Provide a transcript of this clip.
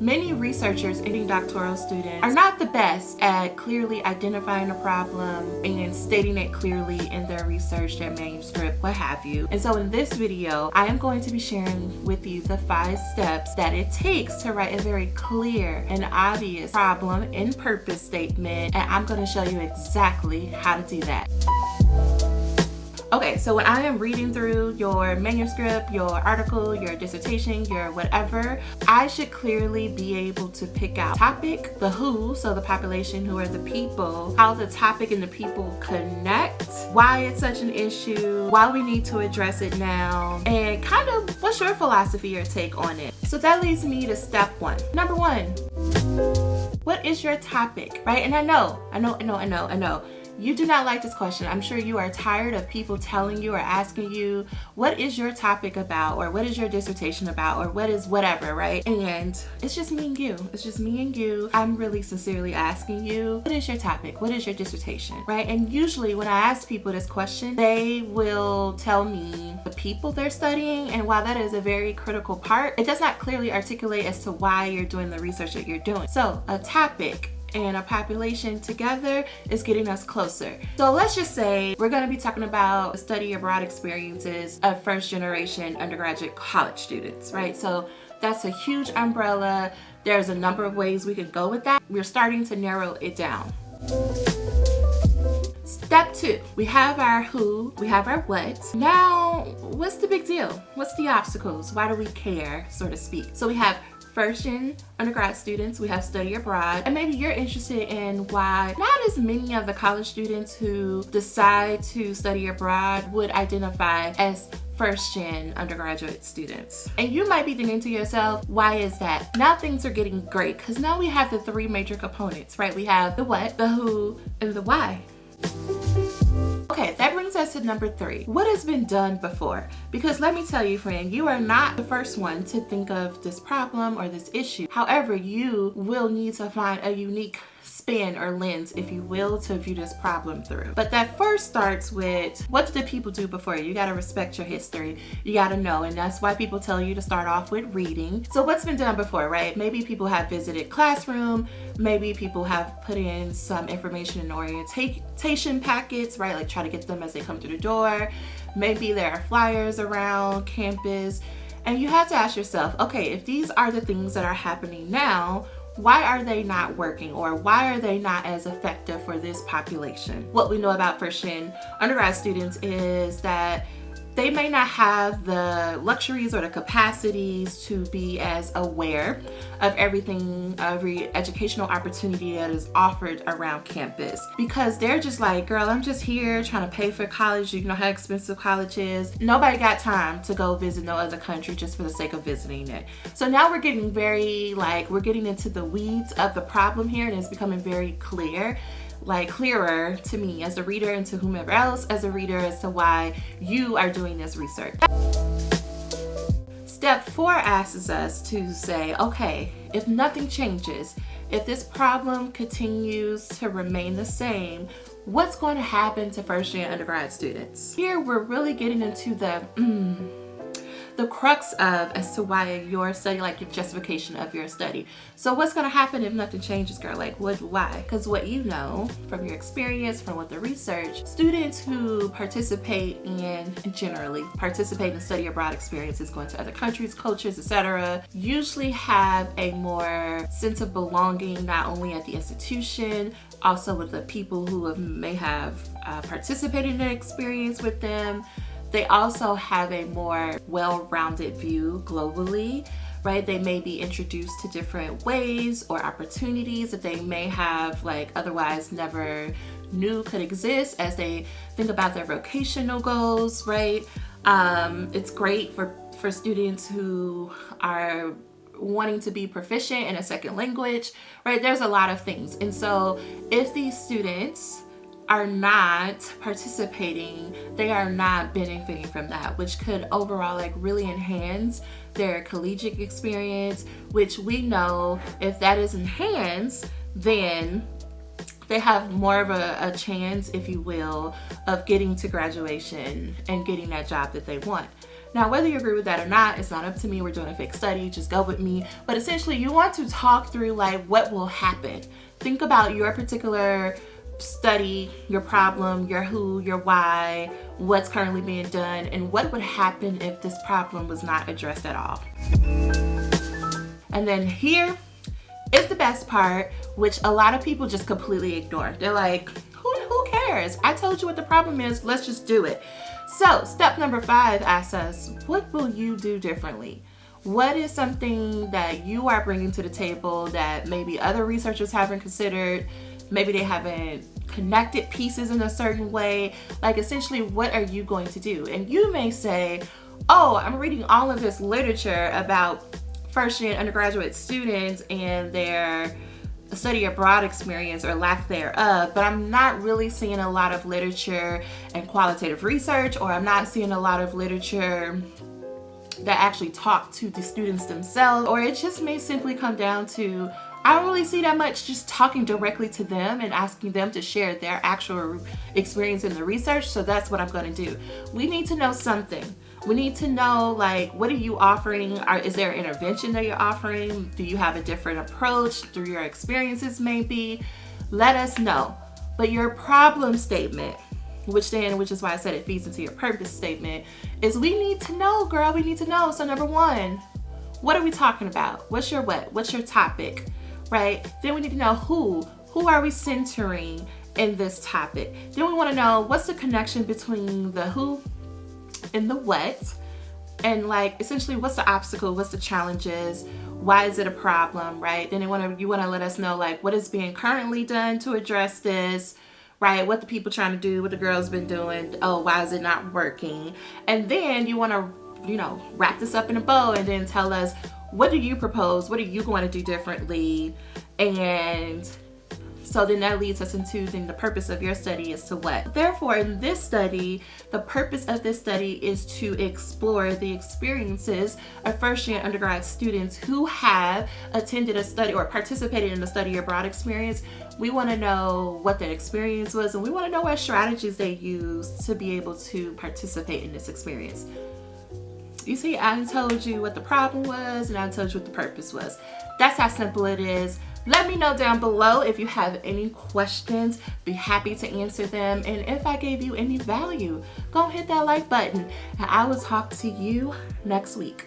Many researchers and doctoral students are not the best at clearly identifying a problem and stating it clearly in their research, their manuscript, what have you. And so in this video, I am going to be sharing with you the 5 steps that it takes to write a very clear and obvious problem and purpose statement, and I'm going to show you exactly how to do that. Okay, so when I am reading through your manuscript, your article, your dissertation, your whatever, I should clearly be able to pick out topic, the who, so the population, who are the people, how the topic and the people connect, why it's such an issue, why we need to address it now, and kind of what's your philosophy or take on it. So that leads me to step 1. Number 1, what is your topic, right? And I know. You do not like this question. I'm sure you are tired of people telling you or asking you, what is your topic about? Or what is your dissertation about? Or what is whatever, right? And it's just me and you. It's just me and you. I'm really sincerely asking you, what is your topic? What is your dissertation, right? And usually when I ask people this question, they will tell me the people they're studying. And while that is a very critical part, it does not clearly articulate as to why you're doing the research that you're doing. So a topic and a population together is getting us closer. So let's just say we're going to be talking about study abroad experiences of first generation undergraduate college students, right? So that's a huge umbrella. There's a number of ways we can go with that. We're starting to narrow it down. Step 2, we have our who, we have our what. Now, what's the big deal? What's the obstacles? Why do we care, so to speak? So we have first-gen undergrad students, we have study abroad, and maybe you're interested in why not as many of the college students who decide to study abroad would identify as first-gen undergraduate students. And you might be thinking to yourself, why is that? Now things are getting great because now we have the 3 major components, right? We have the what, the who, and the why. Okay, that brings us to number 3. What has been done before? Because let me tell you, friend, you are not the first one to think of this problem or this issue. However, you will need to find a unique spin or lens, if you will, to view this problem through. But that first starts with, what did people do before you? You gotta respect your history. You gotta know, and that's why people tell you to start off with reading. So what's been done before, right? Maybe people have visited classroom, maybe people have put in some information in orientation packets, right? Like try to get them as they come through the door. Maybe there are flyers around campus, and you have to ask yourself, okay, if these are the things that are happening now, why are they not working, or why are they not as effective for this population? What we know about first-gen undergrad students is that they may not have the luxuries or the capacities to be as aware of everything, every educational opportunity that is offered around campus, because they're just like, girl, I'm just here trying to pay for college. You know how expensive college is. Nobody got time to go visit no other country just for the sake of visiting it. So now we're getting we're getting into the weeds of the problem here, and it's becoming very clearer to me as a reader and to whomever else as a reader as to why you are doing this research. Step 4 asks us to say, okay, if nothing changes, if this problem continues to remain the same, what's going to happen to first-gen undergrad students? Here we're really getting into the crux of as to why your study, like your justification of your study. So what's going to happen if nothing changes, girl? Like why? Because what you know from your experience, from what the research, students who generally participate in study abroad experiences, going to other countries, cultures, etc., usually have a more sense of belonging, not only at the institution, also with the people who may have participated in the experience with them. They also have a more well-rounded view globally, right? They may be introduced to different ways or opportunities that they may have otherwise never knew could exist as they think about their vocational goals, right? It's great for students who are wanting to be proficient in a second language, right? There's a lot of things. And so if these students are not participating, they are not benefiting from that, which could overall really enhance their collegiate experience, which we know if that is enhanced, then they have more of a chance, if you will, of getting to graduation and getting that job that they want. Now, whether you agree with that or not, it's not up to me. We're doing a fake study, just go with me. But essentially, you want to talk through like what will happen. Think about your particular study, your problem, your who, your why, what's currently being done, and what would happen if this problem was not addressed at all. And then here is the best part, which a lot of people just completely ignore. They're like, who cares? I told you what the problem is, let's just do it. So step number 5 asks us, what will you do differently? What is something that you are bringing to the table that maybe other researchers haven't considered? Maybe they haven't connected pieces in a certain way. Like essentially, what are you going to do? And you may say, oh, I'm reading all of this literature about first-year undergraduate students and their study abroad experience or lack thereof, but I'm not really seeing a lot of literature and qualitative research, or I'm not seeing a lot of literature that actually talk to the students themselves, or it just may simply come down to I don't really see that much just talking directly to them and asking them to share their actual experience in the research. So that's what I'm going to do. We need to know something. We need to know, like, what are you offering? Is there an intervention that you're offering? Do you have a different approach through your experiences maybe? Let us know. But your problem statement, which is why I said it feeds into your purpose statement, is we need to know, girl. We need to know. So number 1, what are we talking about? What's your what? What's your topic? Right? Then we need to know who are we centering in this topic? Then we want to know what's the connection between the who and the what, and like essentially what's the obstacle, what's the challenges, why is it a problem, right? Then you want to let us know like what is being currently done to address this, right? What the people trying to do, what the girls been doing, oh, why is it not working? And then you want to wrap this up in a bow and then tell us, what do you propose? What are you going to do differently? And so then that leads us into then the purpose of your study is to what? Therefore, in this study, the purpose of this study is to explore the experiences of first-year undergrad students who have attended a study or participated in a study abroad experience. We want to know what their experience was, and we want to know what strategies they used to be able to participate in this experience. You see, I told you what the problem was and I told you what the purpose was. That's how simple it is. Let me know down below if you have any questions. Be happy to answer them. And if I gave you any value, go hit that like button. And I will talk to you next week.